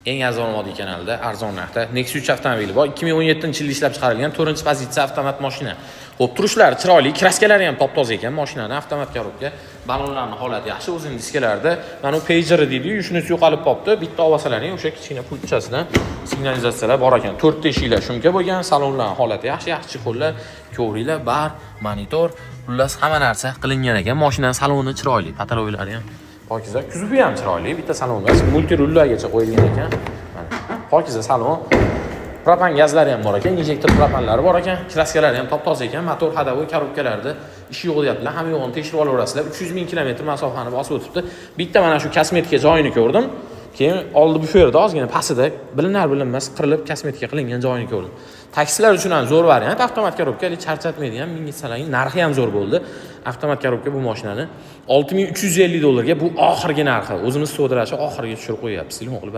Eng arzon model kanalida arzon narxda Nexus 3 avtomobili bor. 2017-yilda ishlab chiqarilgan 4-pozitsiya avtomat mashina. Xo'p, turishlari chiroyli, kraskalari ham top-toza ekan. Mashinani avtomat korobka, balonlarning holati yaxshi, o'zining diskalarida mana bu pager deydi-yu, shunisi yo'qolib qolibdi. Bitta olsalaring, o'sha kichkina pultchasidan signalizatsiyalar bor ekan. 4 ta eshiklar shumka bo'lgan, salonlarning holati yaxshi, yaxshi qo'llar, kovrilar, bar, monitor, xullas hamma narsa qilingan ekan. Mashinaning saloni chiroyli, patologiyalari ham pokiza, kuzovi ham chiroyli, bitta salon emas, multirullargacha qo'yilgan ekan. Mana pokiza salon. Propan gazlari ham bor ekan, injektor propanlari bor ekan, kraskalari ham top-toza ekan, motor hadavoy korobkalarida ishi yo'q deyaptilar. Hamma yo'g'ini tekshirib olaverasizlar. 300 ming kilometr masofani bosib o'tibdi. Bitta mana shu kosmetika joyini ko'rdim. Keyin oldi bu yerda ozgina pastida bilinar-bilinmas qirilib kosmetika qilingan joyini ko'rdim. Taksilar uchun ham zo'r variant, avtomat korobka, charchatmaydi ham, mingi salang, narxi ham zo'r bo'ldi. Avtomat korobka bu mashinani $6350 bu oxirgi narxi. O'zimiz sodirashi oxiriga tushirib qo'yapmiz. Ilm qilib